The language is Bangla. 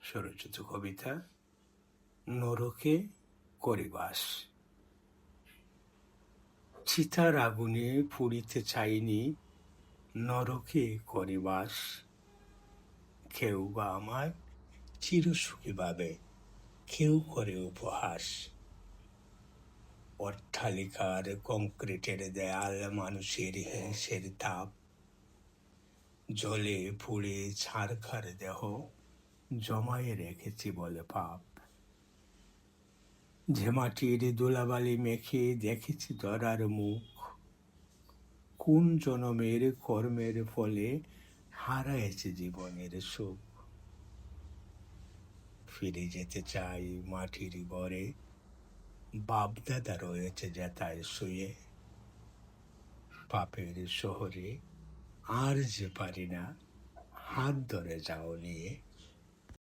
স্বরচিত কবিতা নরকে করিবাস। চিতার আগুনে পুড়িতে চাইনি, নরকে করিবাস। কেউ বা আমায় চিরসুখী ভাবে, কেউ করে উপহাস। অট্টালিকার কংক্রিটের দেয়াল মানুষের হেঁসের তাপ, জলে পুড়ে ছারখার দেহ জমায়ে রেখেছি বলে পাপ। যে মাটির ধুলাবালি মেখে দেখেছি ধরার মুখ, কোন জনমের কর্মের ফলে হারাইছে জীবনের সুখ। ফিরে যেতে চাই মাটির ঘরে, বাপদাদা রয়েছে জেতায় শুয়ে। পাপের শহরে আর যে পারি না, হাত ধরে যাও নিয়ে।